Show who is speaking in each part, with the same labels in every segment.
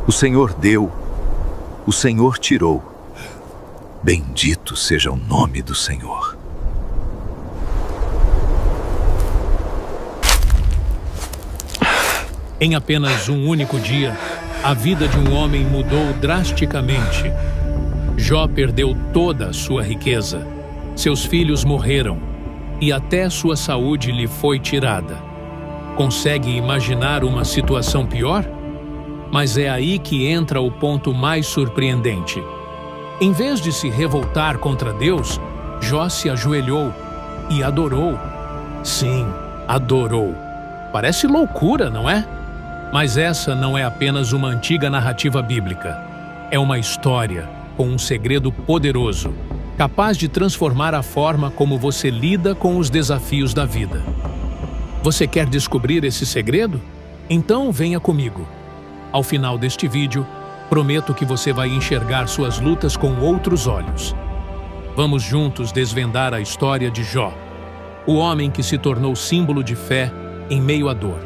Speaker 1: O Senhor deu, o Senhor tirou. Bendito seja o nome do Senhor.
Speaker 2: Em apenas um único dia, a vida de um homem mudou drasticamente. Jó perdeu toda a sua riqueza. Seus filhos morreram e até sua saúde lhe foi tirada. Consegue imaginar uma situação pior? Mas é aí que entra o ponto mais surpreendente. Em vez de se revoltar contra Deus, Jó se ajoelhou e adorou. Sim, adorou. Parece loucura, não é? Mas essa não é apenas uma antiga narrativa bíblica. É uma história com um segredo poderoso, capaz de transformar a forma como você lida com os desafios da vida. Você quer descobrir esse segredo? Então venha comigo. Ao final deste vídeo, prometo que você vai enxergar suas lutas com outros olhos. Vamos juntos desvendar a história de Jó, o homem que se tornou símbolo de fé em meio à dor.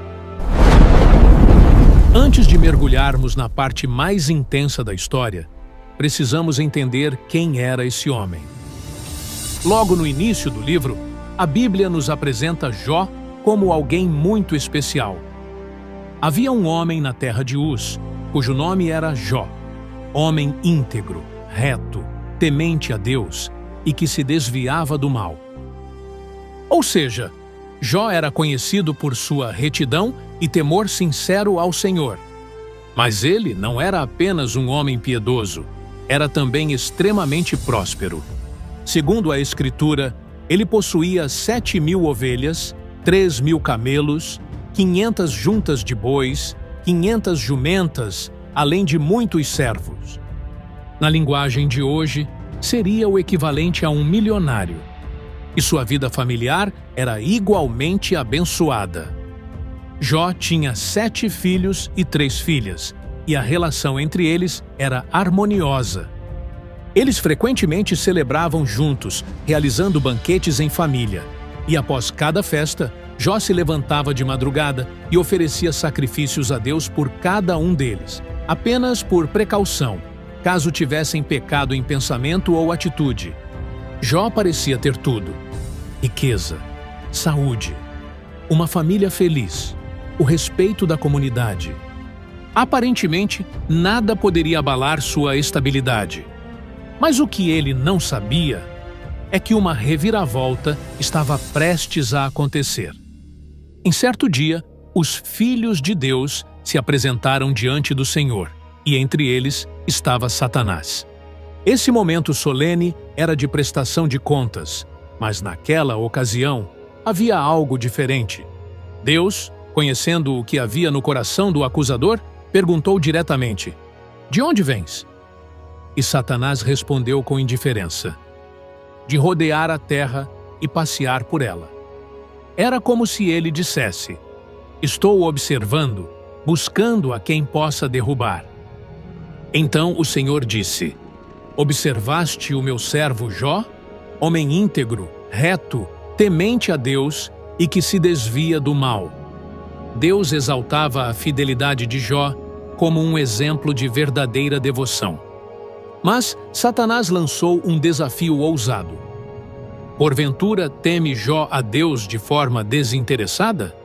Speaker 2: Antes de mergulharmos na parte mais intensa da história, precisamos entender quem era esse homem. Logo no início do livro, a Bíblia nos apresenta Jó como alguém muito especial. Havia um homem na terra de Uz, cujo nome era Jó, homem íntegro, reto, temente a Deus e que se desviava do mal. Ou seja, Jó era conhecido por sua retidão e temor sincero ao Senhor. Mas ele não era apenas um homem piedoso, era também extremamente próspero. Segundo a Escritura, ele possuía 7.000 ovelhas, 3.000 camelos, 500 juntas de bois, 500 jumentas, além de muitos servos. Na linguagem de hoje, seria o equivalente a um milionário. E sua vida familiar era igualmente abençoada. Jó tinha 7 filhos e 3 filhas, e a relação entre eles era harmoniosa. Eles frequentemente celebravam juntos, realizando banquetes em família, e após cada festa, Jó se levantava de madrugada e oferecia sacrifícios a Deus por cada um deles, apenas por precaução, caso tivessem pecado em pensamento ou atitude. Jó parecia ter tudo: riqueza, saúde, uma família feliz, o respeito da comunidade. Aparentemente, nada poderia abalar sua estabilidade. Mas o que ele não sabia é que uma reviravolta estava prestes a acontecer. Em certo dia, os filhos de Deus se apresentaram diante do Senhor, e entre eles estava Satanás. Esse momento solene era de prestação de contas, mas naquela ocasião havia algo diferente. Deus, conhecendo o que havia no coração do acusador, perguntou diretamente: "De onde vens?" E Satanás respondeu com indiferença: "De rodear a terra e passear por ela." Era como se ele dissesse: "Estou observando, buscando a quem possa derrubar." Então o Senhor disse: "Observaste o meu servo Jó, homem íntegro, reto, temente a Deus e que se desvia do mal." Deus exaltava a fidelidade de Jó como um exemplo de verdadeira devoção. Mas Satanás lançou um desafio ousado. "Porventura teme Jó a Deus de forma desinteressada?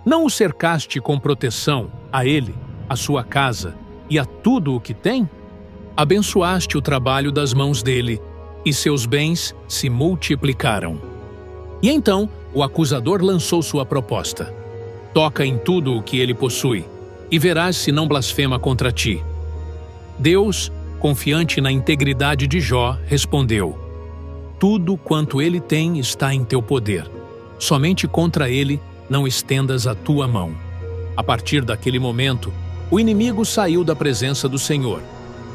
Speaker 2: Não o cercaste com proteção, a ele, a sua casa e a tudo o que tem? Abençoaste o trabalho das mãos dele, e seus bens se multiplicaram." E então o acusador lançou sua proposta: "Toca em tudo o que ele possui, e verás se não blasfema contra ti." Deus, confiante na integridade de Jó, respondeu: "Tudo quanto ele tem está em teu poder. Somente contra ele não estendas a tua mão." A partir daquele momento, o inimigo saiu da presença do Senhor,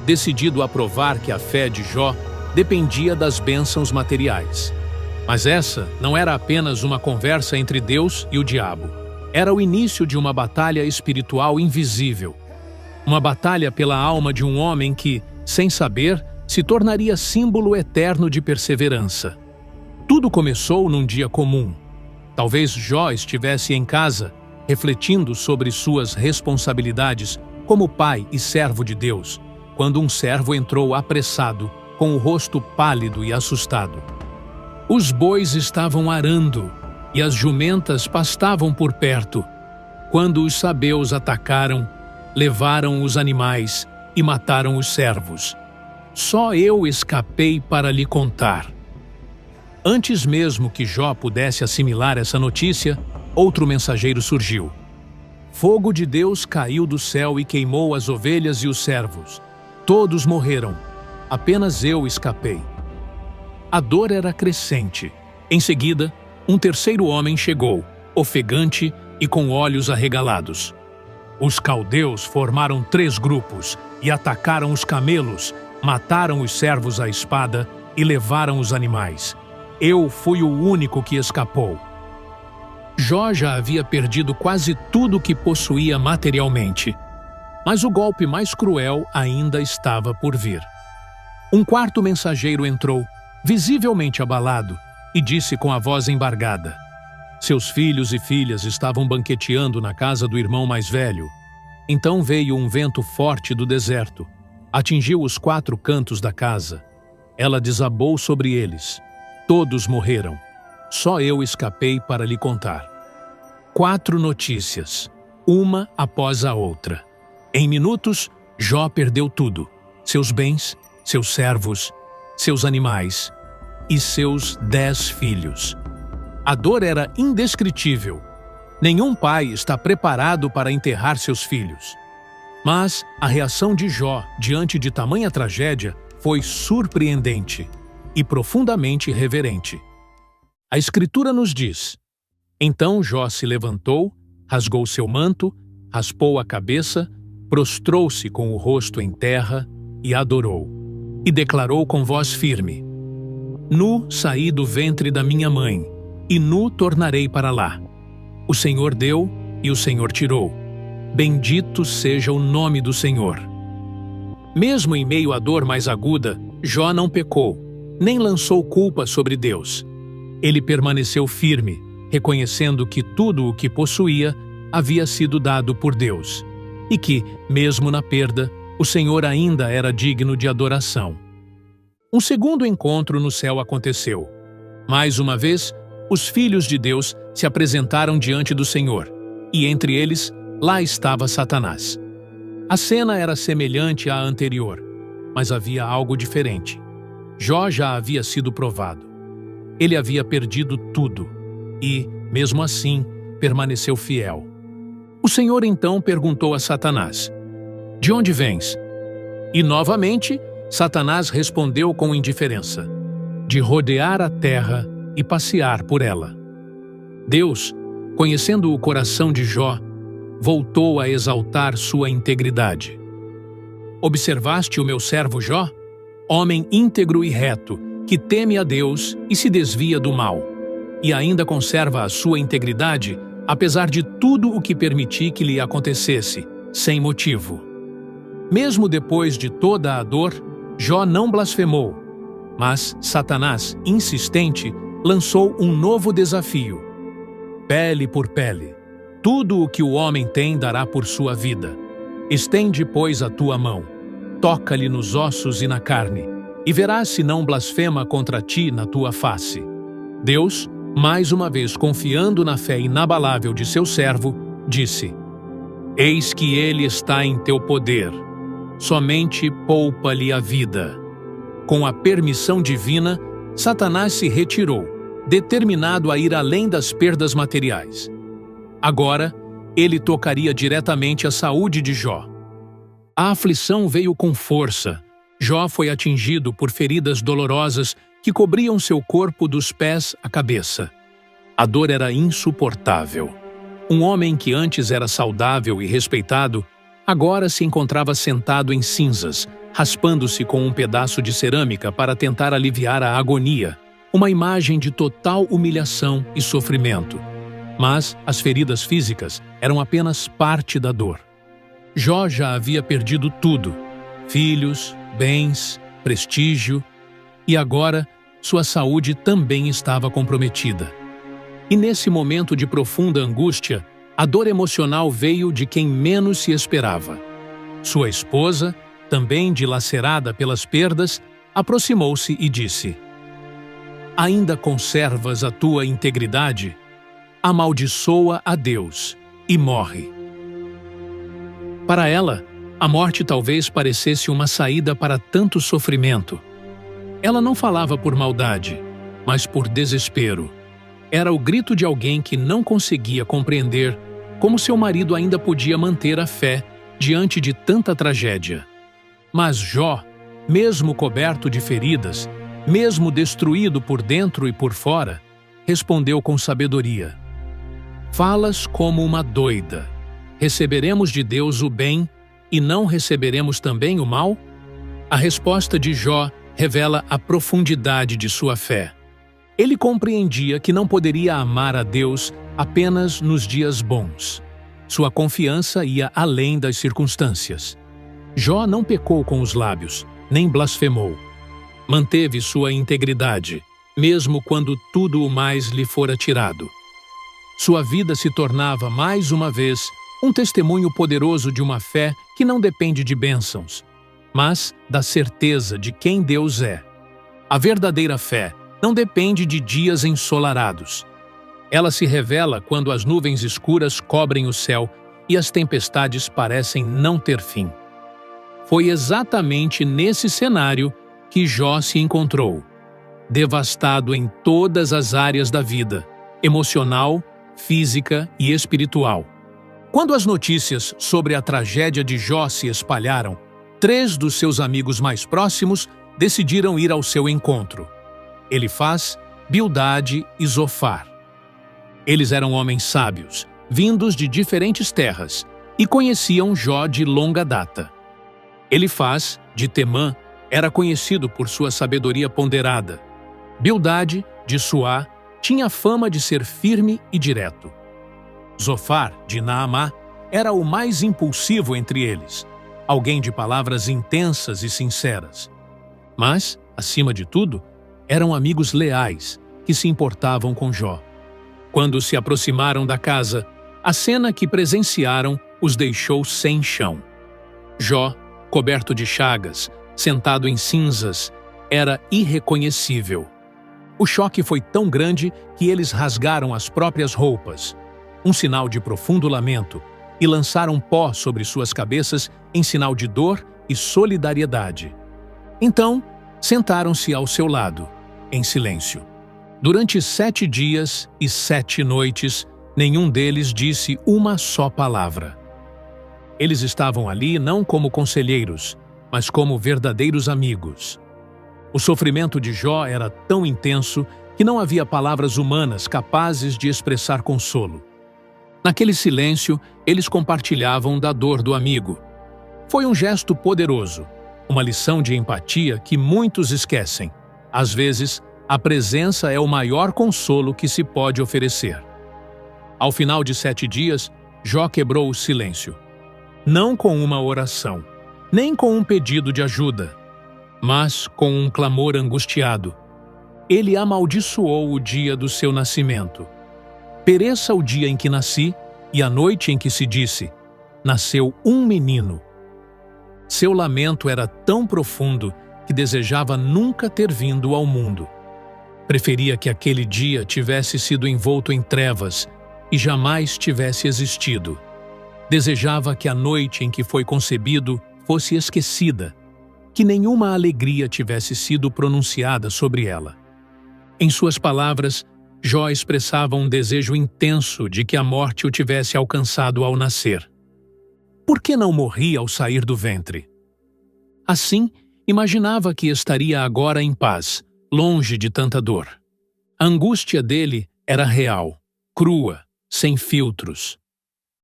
Speaker 2: decidido a provar que a fé de Jó dependia das bênçãos materiais. Mas essa não era apenas uma conversa entre Deus e o diabo. Era o início de uma batalha espiritual invisível. Uma batalha pela alma de um homem que, sem saber, se tornaria símbolo eterno de perseverança. Tudo começou num dia comum. Talvez Jó estivesse em casa, refletindo sobre suas responsabilidades, como pai e servo de Deus, quando um servo entrou apressado, com o rosto pálido e assustado. Os bois estavam arando e as jumentas pastavam por perto, quando os sabeus atacaram, levaram os animais e mataram os servos. Só eu escapei para lhe contar. Antes mesmo que Jó pudesse assimilar essa notícia, outro mensageiro surgiu. Fogo de Deus caiu do céu e queimou as ovelhas e os servos. Todos morreram. Apenas eu escapei. A dor era crescente. Em seguida, um terceiro homem chegou, ofegante e com olhos arregalados. Os caldeus formaram 3 grupos e atacaram os camelos, mataram os servos à espada e levaram os animais. Eu fui o único que escapou. Jó já havia perdido quase tudo o que possuía materialmente, mas o golpe mais cruel ainda estava por vir. Um quarto mensageiro entrou, visivelmente abalado, e disse com a voz embargada: seus filhos e filhas estavam banqueteando na casa do irmão mais velho. Então veio um vento forte do deserto, atingiu os 4 cantos da casa. Ela desabou sobre eles. Todos morreram. Só eu escapei para lhe contar. 4 notícias, uma após a outra. Em minutos, Jó perdeu tudo: seus bens, seus servos, seus animais e seus 10 filhos. A dor era indescritível. Nenhum pai está preparado para enterrar seus filhos. Mas a reação de Jó diante de tamanha tragédia foi surpreendente e profundamente reverente. A Escritura nos diz: então Jó se levantou, rasgou seu manto, raspou a cabeça, prostrou-se com o rosto em terra e adorou. E declarou com voz firme: nu saí do ventre da minha mãe, e nu tornarei para lá. O Senhor deu e o Senhor tirou. Bendito seja o nome do Senhor. Mesmo em meio à dor mais aguda, Jó não pecou, nem lançou culpa sobre Deus. Ele permaneceu firme, reconhecendo que tudo o que possuía havia sido dado por Deus, e que, mesmo na perda, o Senhor ainda era digno de adoração. Um segundo encontro no céu aconteceu. Mais uma vez, os filhos de Deus se apresentaram diante do Senhor, e entre eles, lá estava Satanás. A cena era semelhante à anterior, mas havia algo diferente. Jó já havia sido provado. Ele havia perdido tudo e, mesmo assim, permaneceu fiel. O Senhor então perguntou a Satanás: de onde vens? E novamente, Satanás respondeu com indiferença: de rodear a terra e passear por ela. Deus, conhecendo o coração de Jó, voltou a exaltar sua integridade. Observaste o meu servo Jó? Homem íntegro e reto, que teme a Deus e se desvia do mal, e ainda conserva a sua integridade, apesar de tudo o que permiti que lhe acontecesse, sem motivo. Mesmo depois de toda a dor, Jó não blasfemou, mas Satanás, insistente, lançou um novo desafio. Pele por pele, tudo o que o homem tem dará por sua vida. Estende, pois, a tua mão, toca-lhe nos ossos e na carne, e verás se não blasfema contra ti na tua face. Deus, mais uma vez confiando na fé inabalável de seu servo, disse: eis que ele está em teu poder, somente poupa-lhe a vida. Com a permissão divina, Satanás se retirou, determinado a ir além das perdas materiais. Agora, ele tocaria diretamente a saúde de Jó. A aflição veio com força. Jó foi atingido por feridas dolorosas que cobriam seu corpo dos pés à cabeça. A dor era insuportável. Um homem que antes era saudável e respeitado, agora se encontrava sentado em cinzas, raspando-se com um pedaço de cerâmica para tentar aliviar a agonia, uma imagem de total humilhação e sofrimento. Mas as feridas físicas eram apenas parte da dor. Jó já havia perdido tudo: filhos, bens, prestígio, e agora sua saúde também estava comprometida. E nesse momento de profunda angústia, a dor emocional veio de quem menos se esperava. Sua esposa, também dilacerada pelas perdas, aproximou-se e disse: Ainda conservas a tua integridade? Amaldiçoa a Deus e morre. Para ela, a morte talvez parecesse uma saída para tanto sofrimento. Ela não falava por maldade, mas por desespero. Era o grito de alguém que não conseguia compreender como seu marido ainda podia manter a fé diante de tanta tragédia. Mas Jó, mesmo coberto de feridas, mesmo destruído por dentro e por fora, respondeu com sabedoria: Falas como uma doida. Receberemos de Deus o bem e não receberemos também o mal? A resposta de Jó revela a profundidade de sua fé. Ele compreendia que não poderia amar a Deus apenas nos dias bons. Sua confiança ia além das circunstâncias. Jó não pecou com os lábios, nem blasfemou. Manteve sua integridade, mesmo quando tudo o mais lhe fora tirado. Sua vida se tornava, mais uma vez, um testemunho poderoso de uma fé que não depende de bênçãos, mas da certeza de quem Deus é. A verdadeira fé não depende de dias ensolarados. Ela se revela quando as nuvens escuras cobrem o céu e as tempestades parecem não ter fim. Foi exatamente nesse cenário que Jó se encontrou, devastado em todas as áreas da vida, emocional, física e espiritual. Quando as notícias sobre a tragédia de Jó se espalharam, 3 dos seus amigos mais próximos decidiram ir ao seu encontro: Elifaz, Bildade e Zofar. Eles eram homens sábios, vindos de diferentes terras, e conheciam Jó de longa data. Elifaz, de Temã, era conhecido por sua sabedoria ponderada. Bildade, de Suá, tinha fama de ser firme e direto. Zofar, de Naamá, era o mais impulsivo entre eles, alguém de palavras intensas e sinceras. Mas, acima de tudo, eram amigos leais que se importavam com Jó. Quando se aproximaram da casa, a cena que presenciaram os deixou sem chão. Jó, coberto de chagas, sentado em cinzas, era irreconhecível. O choque foi tão grande que eles rasgaram as próprias roupas, um sinal de profundo lamento, e lançaram pó sobre suas cabeças em sinal de dor e solidariedade. Então, sentaram-se ao seu lado, em silêncio. Durante 7 dias e 7 noites, nenhum deles disse uma só palavra. Eles estavam ali não como conselheiros, mas como verdadeiros amigos. O sofrimento de Jó era tão intenso que não havia palavras humanas capazes de expressar consolo. Naquele silêncio, eles compartilhavam da dor do amigo. Foi um gesto poderoso, uma lição de empatia que muitos esquecem. Às vezes, a presença é o maior consolo que se pode oferecer. Ao final de 7 dias, Jó quebrou o silêncio. Não com uma oração, nem com um pedido de ajuda, mas com um clamor angustiado. Ele amaldiçoou o dia do seu nascimento. Pereça o dia em que nasci e a noite em que se disse: nasceu um menino. Seu lamento era tão profundo que desejava nunca ter vindo ao mundo. Preferia que aquele dia tivesse sido envolto em trevas e jamais tivesse existido. Desejava que a noite em que foi concebido fosse esquecida, que nenhuma alegria tivesse sido pronunciada sobre ela. Em suas palavras, Jó expressava um desejo intenso de que a morte o tivesse alcançado ao nascer. Por que não morria ao sair do ventre? Assim, imaginava que estaria agora em paz, longe de tanta dor. A angústia dele era real, crua, sem filtros.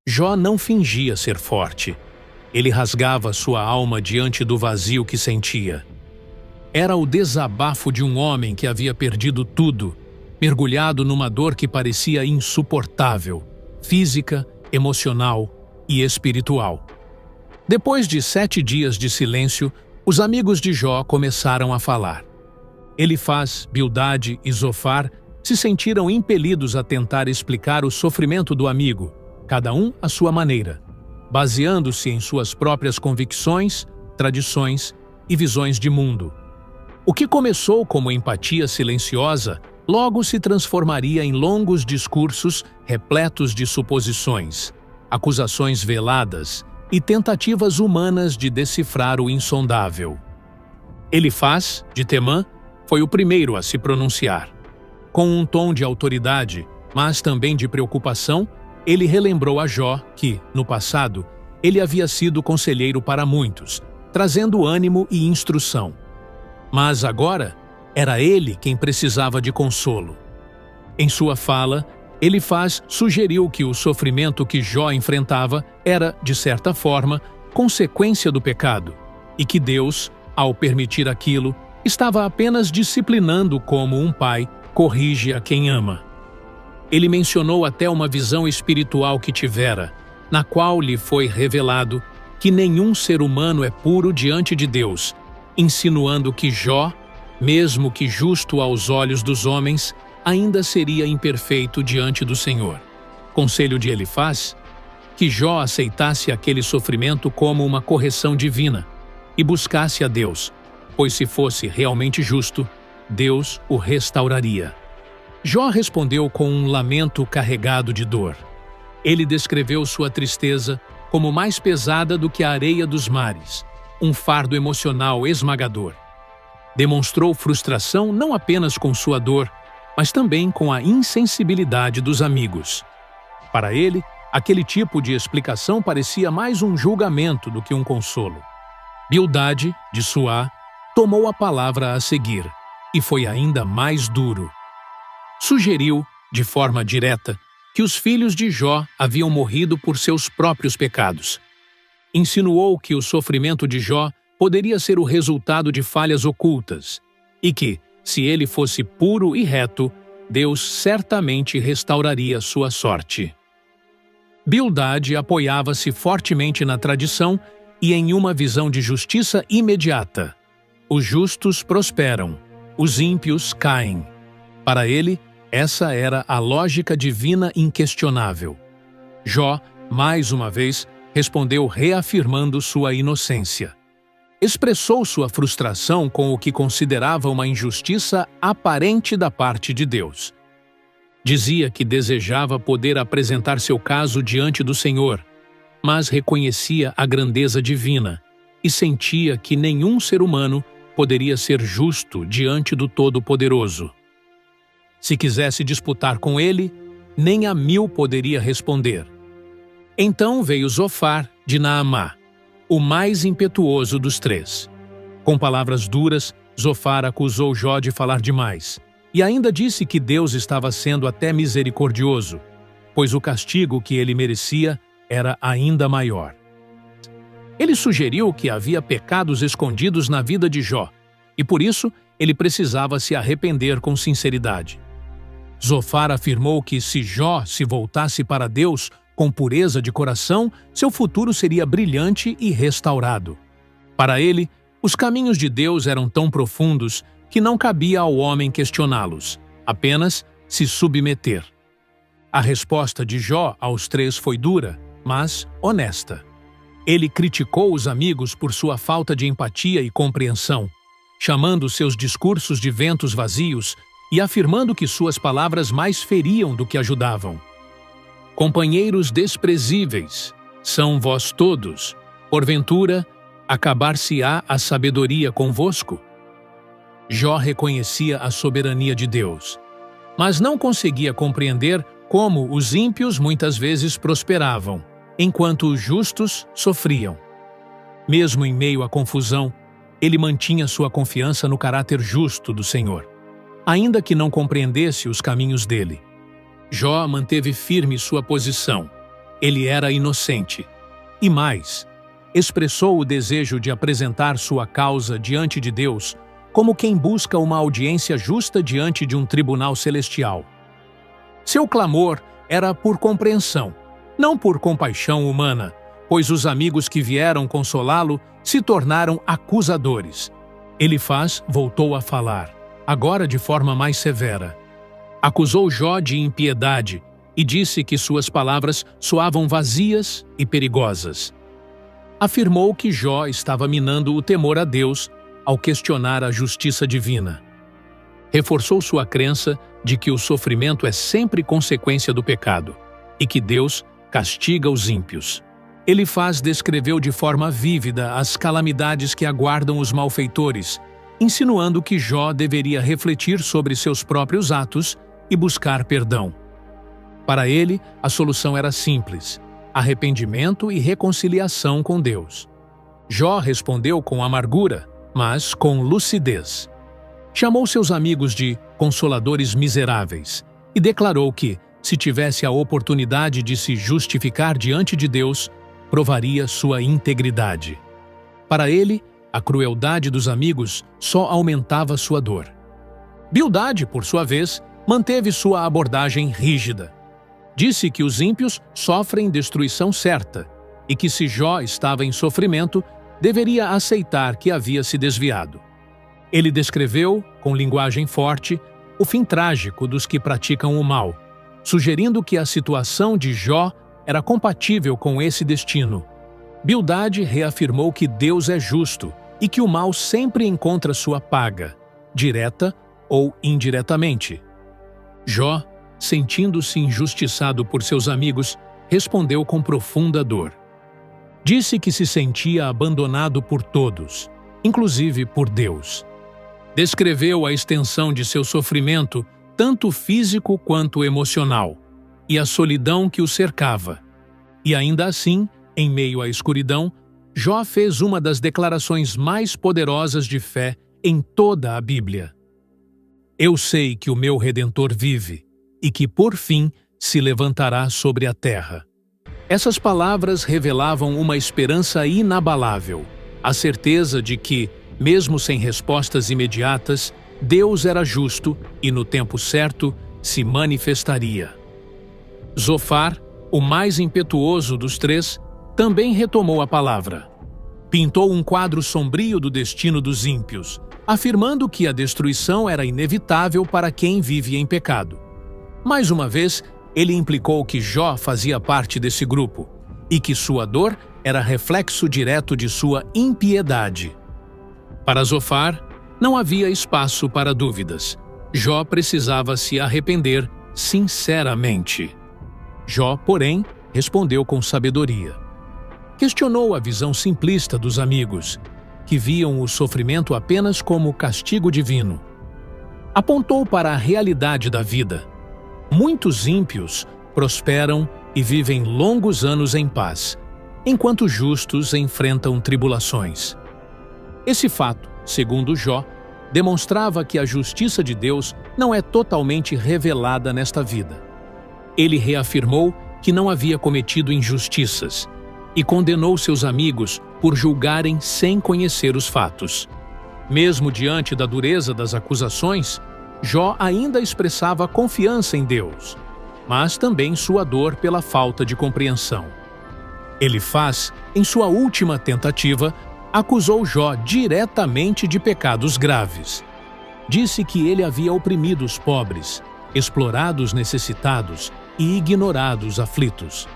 Speaker 2: Jó não fingia ser forte. Ele rasgava sua alma diante do vazio que sentia. Era o desabafo de um homem que havia perdido tudo, mergulhado numa dor que parecia insuportável, física, emocional e espiritual. Depois de 7 dias de silêncio, os amigos de Jó começaram a falar. Elifaz, Bildade e Zofar se sentiram impelidos a tentar explicar o sofrimento do amigo, cada um à sua maneira. baseando-se em suas próprias convicções, tradições e visões de mundo. O que começou como empatia silenciosa, logo se transformaria em longos discursos repletos de suposições, acusações veladas e tentativas humanas de decifrar o insondável. Elifaz, de Temã, foi o primeiro a se pronunciar. Com um tom de autoridade, mas também de preocupação, ele relembrou a Jó que, no passado, ele havia sido conselheiro para muitos, trazendo ânimo e instrução. Mas agora, era ele quem precisava de consolo. Em sua fala, Elifaz sugeriu que o sofrimento que Jó enfrentava era, de certa forma, consequência do pecado, e que Deus, ao permitir aquilo, estava apenas disciplinando como um pai corrige a quem ama. Ele mencionou até uma visão espiritual que tivera, na qual lhe foi revelado que nenhum ser humano é puro diante de Deus, insinuando que Jó, mesmo que justo aos olhos dos homens, ainda seria imperfeito diante do Senhor. Conselho de Elifaz: que Jó aceitasse aquele sofrimento como uma correção divina e buscasse a Deus, pois se fosse realmente justo, Deus o restauraria. Jó respondeu com um lamento carregado de dor. Ele descreveu sua tristeza como mais pesada do que a areia dos mares, um fardo emocional esmagador. Demonstrou frustração não apenas com sua dor, mas também com a insensibilidade dos amigos. Para ele, aquele tipo de explicação parecia mais um julgamento do que um consolo. Bildade, de Suá, tomou a palavra a seguir, e foi ainda mais duro. Sugeriu, de forma direta, que os filhos de Jó haviam morrido por seus próprios pecados. Insinuou que o sofrimento de Jó poderia ser o resultado de falhas ocultas, e que, se ele fosse puro e reto, Deus certamente restauraria sua sorte. Bildade apoiava-se fortemente na tradição e em uma visão de justiça imediata. Os justos prosperam, os ímpios caem. Para ele, essa era a lógica divina inquestionável. Jó, mais uma vez, respondeu reafirmando sua inocência. Expressou sua frustração com o que considerava uma injustiça aparente da parte de Deus. Dizia que desejava poder apresentar seu caso diante do Senhor, mas reconhecia a grandeza divina e sentia que nenhum ser humano poderia ser justo diante do Todo-Poderoso. Se quisesse disputar com ele, nem a 1000 poderia responder. Então veio Zofar de Naamá, o mais impetuoso dos 3. Com palavras duras, Zofar acusou Jó de falar demais, e ainda disse que Deus estava sendo até misericordioso, pois o castigo que ele merecia era ainda maior. Ele sugeriu que havia pecados escondidos na vida de Jó, e por isso ele precisava se arrepender com sinceridade. Zofar afirmou que se Jó se voltasse para Deus com pureza de coração, seu futuro seria brilhante e restaurado. Para ele, os caminhos de Deus eram tão profundos que não cabia ao homem questioná-los, apenas se submeter. A resposta de Jó aos 3 foi dura, mas honesta. Ele criticou os amigos por sua falta de empatia e compreensão, chamando seus discursos de ventos vazios e afirmando que suas palavras mais feriam do que ajudavam. Companheiros desprezíveis, são vós todos, porventura, acabar-se-á a sabedoria convosco? Jó reconhecia a soberania de Deus, mas não conseguia compreender como os ímpios muitas vezes prosperavam, enquanto os justos sofriam. Mesmo em meio à confusão, ele mantinha sua confiança no caráter justo do Senhor, ainda que não compreendesse os caminhos dele. Jó manteve firme sua posição. Ele era inocente. E mais, expressou o desejo de apresentar sua causa diante de Deus como quem busca uma audiência justa diante de um tribunal celestial. Seu clamor era por compreensão, não por compaixão humana, pois os amigos que vieram consolá-lo se tornaram acusadores. Elifaz voltou a falar, agora de forma mais severa. Acusou Jó de impiedade e disse que suas palavras soavam vazias e perigosas. Afirmou que Jó estava minando o temor a Deus ao questionar a justiça divina. Reforçou sua crença de que o sofrimento é sempre consequência do pecado e que Deus castiga os ímpios. Elifaz descreveu de forma vívida as calamidades que aguardam os malfeitores, insinuando que Jó deveria refletir sobre seus próprios atos e buscar perdão. Para ele, a solução era simples: arrependimento e reconciliação com Deus. Jó respondeu com amargura, mas com lucidez. Chamou seus amigos de consoladores miseráveis e declarou que, se tivesse a oportunidade de se justificar diante de Deus, provaria sua integridade. Para ele, a crueldade dos amigos só aumentava sua dor. Bildade, por sua vez, manteve sua abordagem rígida. Disse que os ímpios sofrem destruição certa e que, se Jó estava em sofrimento, deveria aceitar que havia se desviado. Ele descreveu, com linguagem forte, o fim trágico dos que praticam o mal, sugerindo que a situação de Jó era compatível com esse destino. Bildade reafirmou que Deus é justo e que o mal sempre encontra sua paga, direta ou indiretamente. Jó, sentindo-se injustiçado por seus amigos, respondeu com profunda dor. Disse que se sentia abandonado por todos, inclusive por Deus. Descreveu a extensão de seu sofrimento, tanto físico quanto emocional, e a solidão que o cercava. E ainda assim, em meio à escuridão, Jó fez uma das declarações mais poderosas de fé em toda a Bíblia. Eu sei que o meu Redentor vive e que, por fim, se levantará sobre a terra. Essas palavras revelavam uma esperança inabalável, a certeza de que, mesmo sem respostas imediatas, Deus era justo e, no tempo certo, se manifestaria. Zofar, o mais impetuoso dos três, também retomou a palavra. Pintou um quadro sombrio do destino dos ímpios, afirmando que a destruição era inevitável para quem vive em pecado. Mais uma vez, ele implicou que Jó fazia parte desse grupo e que sua dor era reflexo direto de sua impiedade. Para Zofar, não havia espaço para dúvidas. Jó precisava se arrepender sinceramente. Jó, porém, respondeu com sabedoria. Questionou a visão simplista dos amigos, que viam o sofrimento apenas como castigo divino. Apontou para a realidade da vida. Muitos ímpios prosperam e vivem longos anos em paz, enquanto justos enfrentam tribulações. Esse fato, segundo Jó, demonstrava que a justiça de Deus não é totalmente revelada nesta vida. Ele reafirmou que não havia cometido injustiças e condenou seus amigos por julgarem sem conhecer os fatos. Mesmo diante da dureza das acusações, Jó ainda expressava confiança em Deus, mas também sua dor pela falta de compreensão. Elifaz, em sua última tentativa, acusou Jó diretamente de pecados graves. Disse que ele havia oprimido os pobres, explorado os necessitados e ignorado os aflitos.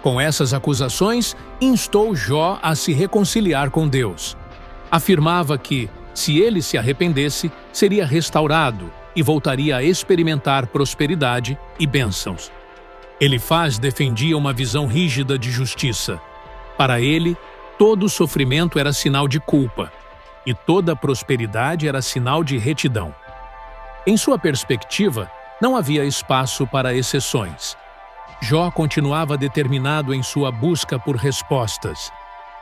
Speaker 2: Com essas acusações, instou Jó a se reconciliar com Deus. Afirmava que, se ele se arrependesse, seria restaurado e voltaria a experimentar prosperidade e bênçãos. Elifaz defendia uma visão rígida de justiça. Para ele, todo sofrimento era sinal de culpa, e toda prosperidade era sinal de retidão. Em sua perspectiva, não havia espaço para exceções. Jó continuava determinado em sua busca por respostas.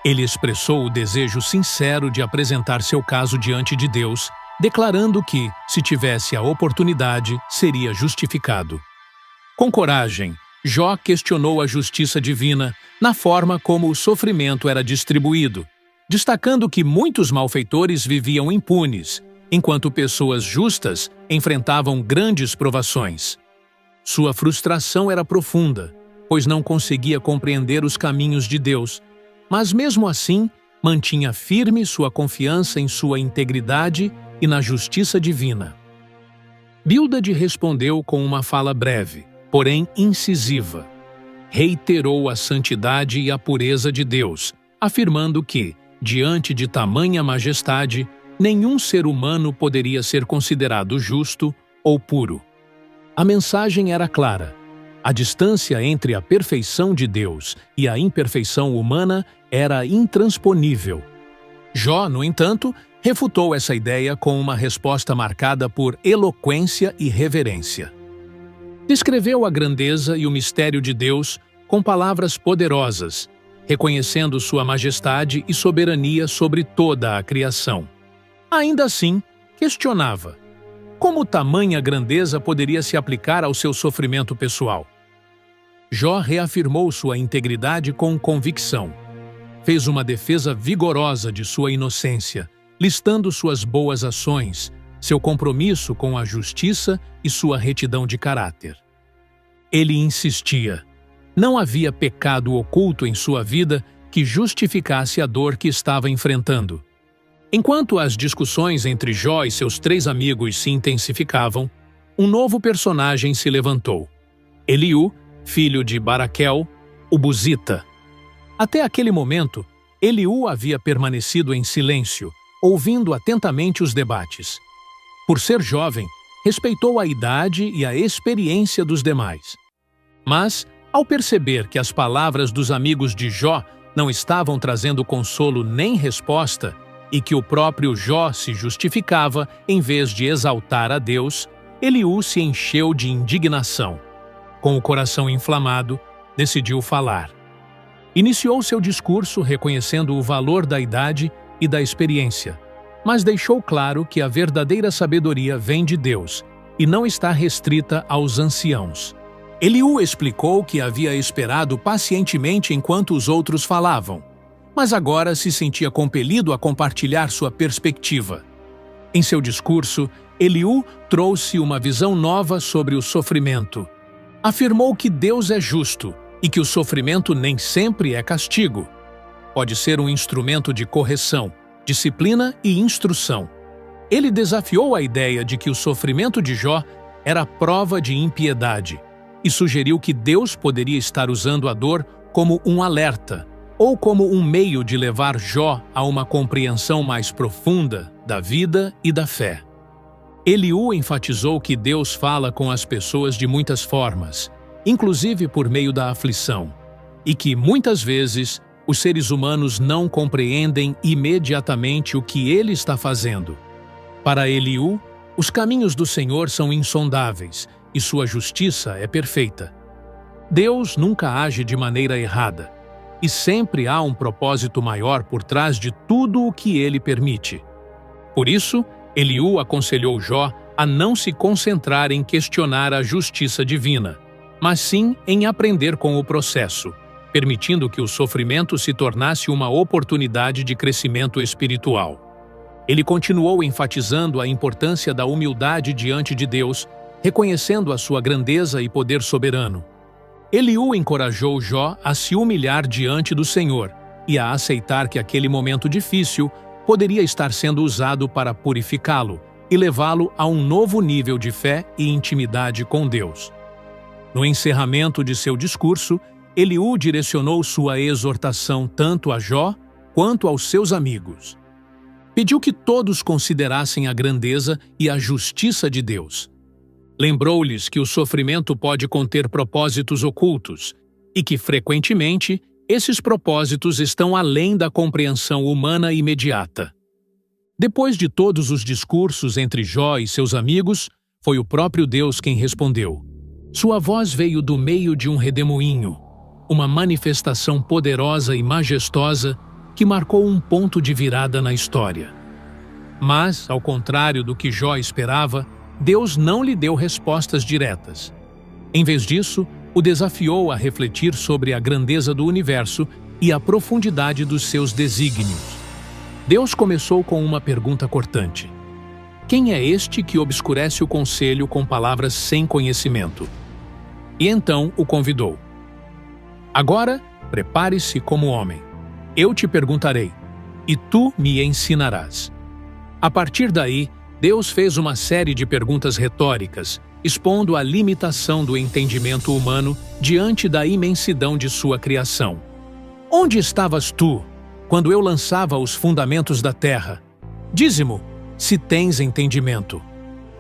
Speaker 2: Ele expressou o desejo sincero de apresentar seu caso diante de Deus, declarando que, se tivesse a oportunidade, seria justificado. Com coragem, Jó questionou a justiça divina na forma como o sofrimento era distribuído, destacando que muitos malfeitores viviam impunes, enquanto pessoas justas enfrentavam grandes provações. Sua frustração era profunda, pois não conseguia compreender os caminhos de Deus, mas mesmo assim mantinha firme sua confiança em sua integridade e na justiça divina. Bildade respondeu com uma fala breve, porém incisiva. Reiterou a santidade e a pureza de Deus, afirmando que, diante de tamanha majestade, nenhum ser humano poderia ser considerado justo ou puro. A mensagem era clara. A distância entre a perfeição de Deus e a imperfeição humana era intransponível. Jó, no entanto, refutou essa ideia com uma resposta marcada por eloquência e reverência. Descreveu a grandeza e o mistério de Deus com palavras poderosas, reconhecendo sua majestade e soberania sobre toda a criação. Ainda assim, questionava: como tamanha grandeza poderia se aplicar ao seu sofrimento pessoal? Jó reafirmou sua integridade com convicção. Fez uma defesa vigorosa de sua inocência, listando suas boas ações, seu compromisso com a justiça e sua retidão de caráter. Ele insistia: não havia pecado oculto em sua vida que justificasse a dor que estava enfrentando. Enquanto as discussões entre Jó e seus 3 amigos se intensificavam, um novo personagem se levantou: Eliú, filho de Baraquel, o Buzita. Até aquele momento, Eliú havia permanecido em silêncio, ouvindo atentamente os debates. Por ser jovem, respeitou a idade e a experiência dos demais. Mas, ao perceber que as palavras dos amigos de Jó não estavam trazendo consolo nem resposta, e que o próprio Jó se justificava em vez de exaltar a Deus, Eliú se encheu de indignação. Com o coração inflamado, decidiu falar. Iniciou seu discurso reconhecendo o valor da idade e da experiência, mas deixou claro que a verdadeira sabedoria vem de Deus e não está restrita aos anciãos. Eliú explicou que havia esperado pacientemente enquanto os outros falavam, mas agora se sentia compelido a compartilhar sua perspectiva. Em seu discurso, Eliú trouxe uma visão nova sobre o sofrimento. Afirmou que Deus é justo e que o sofrimento nem sempre é castigo. Pode ser um instrumento de correção, disciplina e instrução. Ele desafiou a ideia de que o sofrimento de Jó era prova de impiedade e sugeriu que Deus poderia estar usando a dor como um alerta ou como um meio de levar Jó a uma compreensão mais profunda da vida e da fé. Eliú enfatizou que Deus fala com as pessoas de muitas formas, inclusive por meio da aflição, e que, muitas vezes, os seres humanos não compreendem imediatamente o que ele está fazendo. Para Eliú, os caminhos do Senhor são insondáveis e sua justiça é perfeita. Deus nunca age de maneira errada, e sempre há um propósito maior por trás de tudo o que ele permite. Por isso, Eliú aconselhou Jó a não se concentrar em questionar a justiça divina, mas sim em aprender com o processo, permitindo que o sofrimento se tornasse uma oportunidade de crescimento espiritual. Ele continuou enfatizando a importância da humildade diante de Deus, reconhecendo a sua grandeza e poder soberano. Eliú encorajou Jó a se humilhar diante do Senhor e a aceitar que aquele momento difícil poderia estar sendo usado para purificá-lo e levá-lo a um novo nível de fé e intimidade com Deus. No encerramento de seu discurso, Eliú direcionou sua exortação tanto a Jó quanto aos seus amigos. Pediu que todos considerassem a grandeza e a justiça de Deus. Lembrou-lhes que o sofrimento pode conter propósitos ocultos e que, frequentemente, esses propósitos estão além da compreensão humana imediata. Depois de todos os discursos entre Jó e seus amigos, foi o próprio Deus quem respondeu. Sua voz veio do meio de um redemoinho, uma manifestação poderosa e majestosa que marcou um ponto de virada na história. Mas, ao contrário do que Jó esperava, Deus não lhe deu respostas diretas. Em vez disso, o desafiou a refletir sobre a grandeza do universo e a profundidade dos seus desígnios. Deus começou com uma pergunta cortante. Quem é este que obscurece o conselho com palavras sem conhecimento? E então o convidou. Agora, prepare-se como homem. Eu te perguntarei, e tu me ensinarás. A partir daí, Deus fez uma série de perguntas retóricas, expondo a limitação do entendimento humano diante da imensidão de sua criação. Onde estavas tu, quando eu lançava os fundamentos da terra? Dize-mo, se tens entendimento.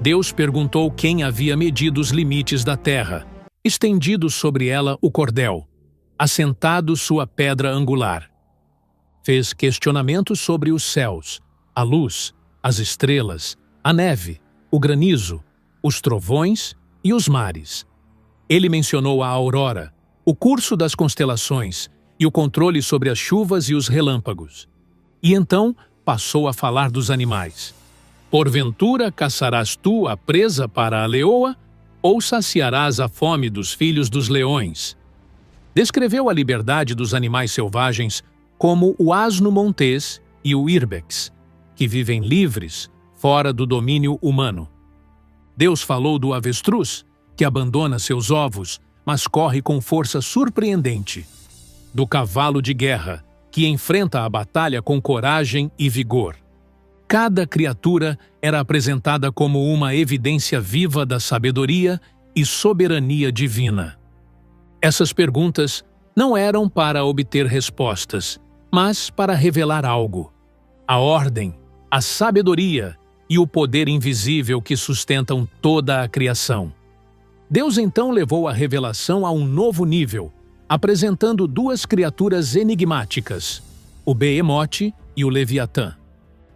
Speaker 2: Deus perguntou quem havia medido os limites da terra, estendido sobre ela o cordel, assentado sua pedra angular. Fez questionamentos sobre os céus, a luz, as estrelas, a neve, o granizo, os trovões e os mares. Ele mencionou a aurora, o curso das constelações e o controle sobre as chuvas e os relâmpagos. E então passou a falar dos animais. Porventura caçarás tu a presa para a leoa, ou saciarás a fome dos filhos dos leões? Descreveu a liberdade dos animais selvagens como o asno montês e o ibex, que vivem livres, fora do domínio humano. Deus falou do avestruz, que abandona seus ovos, mas corre com força surpreendente. Do cavalo de guerra, que enfrenta a batalha com coragem e vigor. Cada criatura era apresentada como uma evidência viva da sabedoria e soberania divina. Essas perguntas não eram para obter respostas, mas para revelar algo: a ordem, a sabedoria e o poder invisível que sustentam toda a criação. Deus então levou a revelação a um novo nível, apresentando duas criaturas enigmáticas, o Behemote e o Leviatã.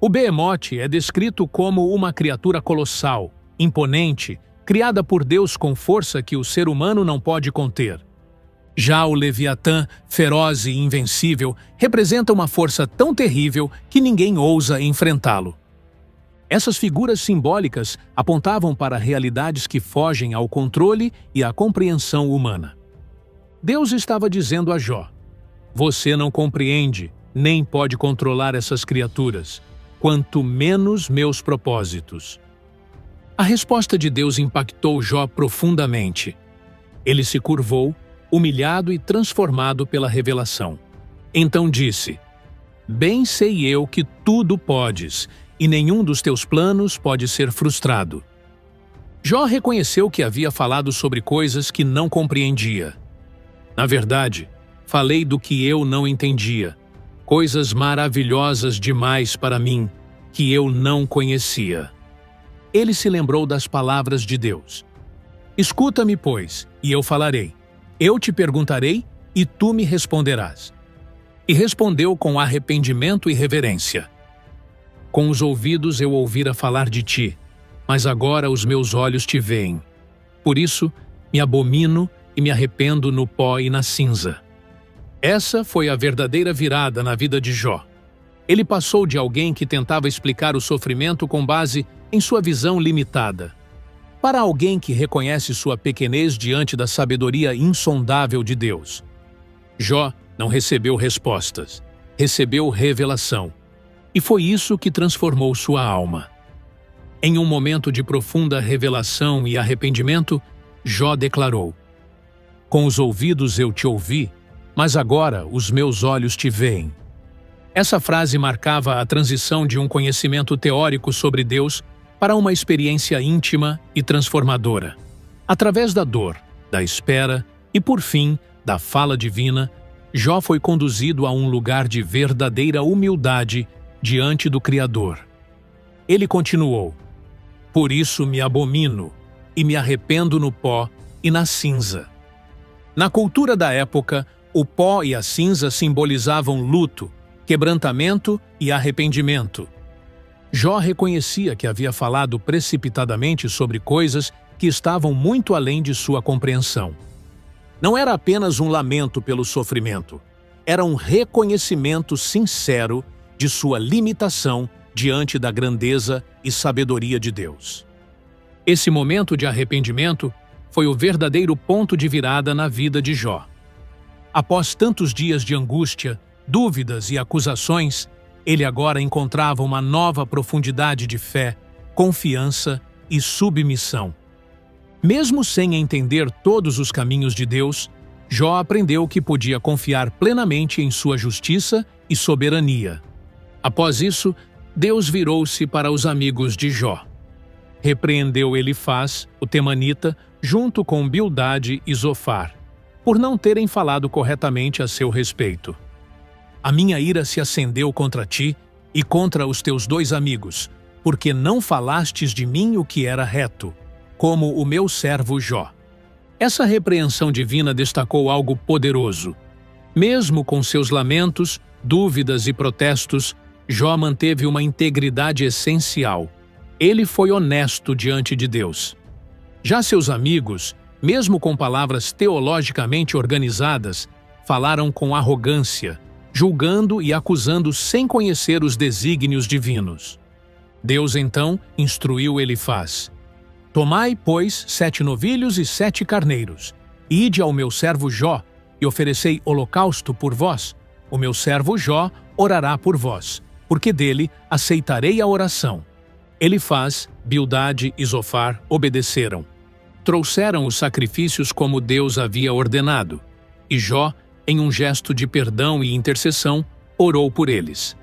Speaker 2: O Behemote é descrito como uma criatura colossal, imponente, criada por Deus com força que o ser humano não pode conter. Já o Leviatã, feroz e invencível, representa uma força tão terrível que ninguém ousa enfrentá-lo. Essas figuras simbólicas apontavam para realidades que fogem ao controle e à compreensão humana. Deus estava dizendo a Jó: você não compreende, nem pode controlar essas criaturas, quanto menos meus propósitos. A resposta de Deus impactou Jó profundamente. Ele se curvou, humilhado e transformado pela revelação. Então disse: bem sei eu que tudo podes, e nenhum dos teus planos pode ser frustrado. Jó reconheceu que havia falado sobre coisas que não compreendia. Na verdade, falei do que eu não entendia, coisas maravilhosas demais para mim, que eu não conhecia. Ele se lembrou das palavras de Deus. Escuta-me, pois, e eu falarei. Eu te perguntarei, e tu me responderás. E respondeu com arrependimento e reverência. Com os ouvidos eu ouvira falar de ti, mas agora os meus olhos te veem. Por isso, me abomino e me arrependo no pó e na cinza. Essa foi a verdadeira virada na vida de Jó. Ele passou de alguém que tentava explicar o sofrimento com base em sua visão limitada, para alguém que reconhece sua pequenez diante da sabedoria insondável de Deus. Jó não recebeu respostas, recebeu revelação. E foi isso que transformou sua alma. Em um momento de profunda revelação e arrependimento, Jó declarou: com os ouvidos eu te ouvi, mas agora os meus olhos te veem. Essa frase marcava a transição de um conhecimento teórico sobre Deus para uma experiência íntima e transformadora. Através da dor, da espera e, por fim, da fala divina, Jó foi conduzido a um lugar de verdadeira humildade diante do Criador. Ele continuou: por isso me abomino e me arrependo no pó e na cinza. Na cultura da época, o pó e a cinza simbolizavam luto, quebrantamento e arrependimento. Jó reconhecia que havia falado precipitadamente sobre coisas que estavam muito além de sua compreensão. Não era apenas um lamento pelo sofrimento, era um reconhecimento sincero de sua limitação diante da grandeza e sabedoria de Deus. Esse momento de arrependimento foi o verdadeiro ponto de virada na vida de Jó. Após tantos dias de angústia, dúvidas e acusações, ele agora encontrava uma nova profundidade de fé, confiança e submissão. Mesmo sem entender todos os caminhos de Deus, Jó aprendeu que podia confiar plenamente em sua justiça e soberania. Após isso, Deus virou-se para os amigos de Jó. repreendeu Elifaz, o temanita, junto com Bildade e Zofar, por não terem falado corretamente a seu respeito. A minha ira se acendeu contra ti e contra os teus 2 amigos, porque não falastes de mim o que era reto, como o meu servo Jó. Essa repreensão divina destacou algo poderoso. Mesmo com seus lamentos, dúvidas e protestos, Jó manteve uma integridade essencial. Ele foi honesto diante de Deus. Já seus amigos, mesmo com palavras teologicamente organizadas, falaram com arrogância, julgando e acusando sem conhecer os desígnios divinos. Deus então instruiu Elifaz: Tomai, pois, 7 novilhos e 7 carneiros, e ide ao meu servo Jó, e oferecei holocausto por vós. O meu servo Jó orará por vós, porque dele aceitarei a oração. Elifaz, Bildade e Zofar obedeceram. Trouxeram os sacrifícios como Deus havia ordenado, e Jó, em um gesto de perdão e intercessão, orou por eles.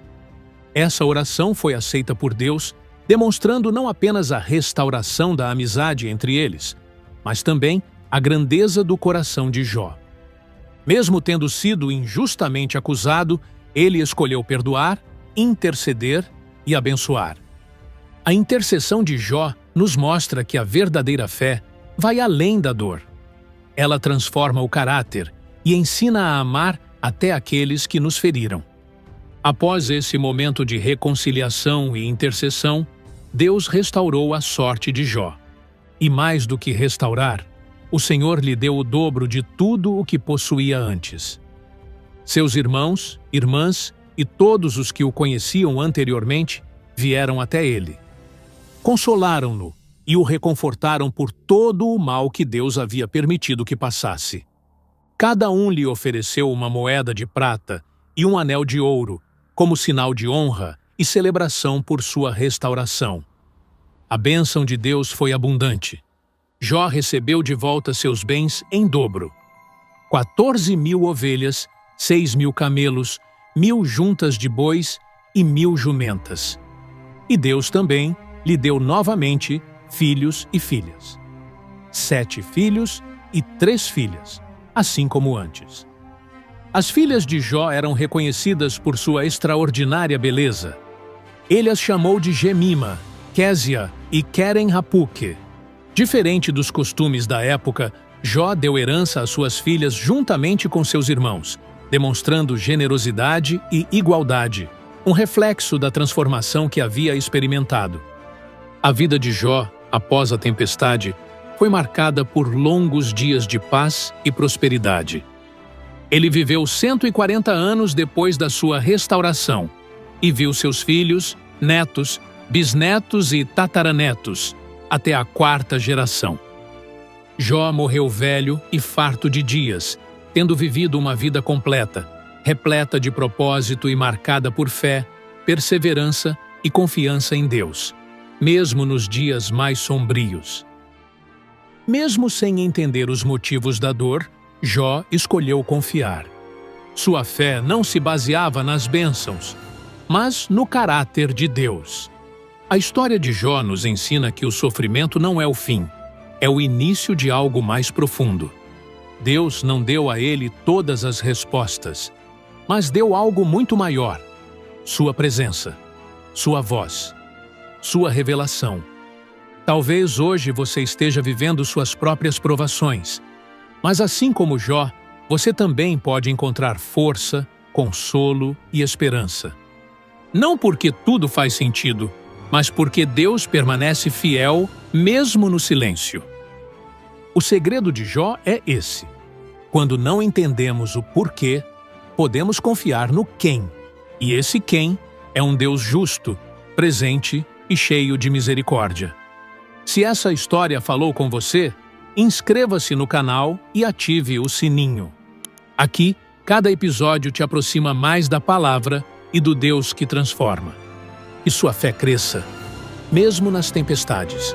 Speaker 2: Essa oração foi aceita por Deus, demonstrando não apenas a restauração da amizade entre eles, mas também a grandeza do coração de Jó. Mesmo tendo sido injustamente acusado, ele escolheu perdoar, interceder e abençoar. A intercessão de Jó nos mostra que a verdadeira fé vai além da dor. Ela transforma o caráter e ensina a amar até aqueles que nos feriram. Após esse momento de reconciliação e intercessão, Deus restaurou a sorte de Jó. E mais do que restaurar, o Senhor lhe deu o dobro de tudo o que possuía antes. Seus irmãos, irmãs e todos os que o conheciam anteriormente vieram até ele. Consolaram-no e o reconfortaram por todo o mal que Deus havia permitido que passasse. Cada um lhe ofereceu uma moeda de prata e um anel de ouro, como sinal de honra e celebração por sua restauração. A bênção de Deus foi abundante. Jó recebeu de volta seus bens em dobro: 14.000 ovelhas, 6.000 camelos, 1.000 juntas de bois e 1.000 jumentas. E Deus também lhe deu novamente filhos e filhas. 7 filhos e 3 filhas, assim como antes. As filhas de Jó eram reconhecidas por sua extraordinária beleza. Ele as chamou de Gemima, Késia e Queren-Hapuque. Diferente dos costumes da época, Jó deu herança às suas filhas juntamente com seus irmãos, demonstrando generosidade e igualdade, um reflexo da transformação que havia experimentado. A vida de Jó, após a tempestade, foi marcada por longos dias de paz e prosperidade. Ele viveu 140 anos depois da sua restauração e viu seus filhos, netos, bisnetos e tataranetos, até a 4ª geração. Jó morreu velho e farto de dias, tendo vivido uma vida completa, repleta de propósito e marcada por fé, perseverança e confiança em Deus, mesmo nos dias mais sombrios. Mesmo sem entender os motivos da dor, Jó escolheu confiar. Sua fé não se baseava nas bênçãos, mas no caráter de Deus. A história de Jó nos ensina que o sofrimento não é o fim, é o início de algo mais profundo. Deus não deu a ele todas as respostas, mas deu algo muito maior: sua presença, sua voz, sua revelação. Talvez hoje você esteja vivendo suas próprias provações, mas assim como Jó, você também pode encontrar força, consolo e esperança. Não porque tudo faz sentido, mas porque Deus permanece fiel mesmo no silêncio. O segredo de Jó é esse: quando não entendemos o porquê, podemos confiar no quem, e esse quem é um Deus justo, presente e cheio de misericórdia. Se essa história falou com você, inscreva-se no canal e ative o sininho. Aqui, cada episódio te aproxima mais da palavra e do Deus que transforma. Que sua fé cresça, mesmo nas tempestades.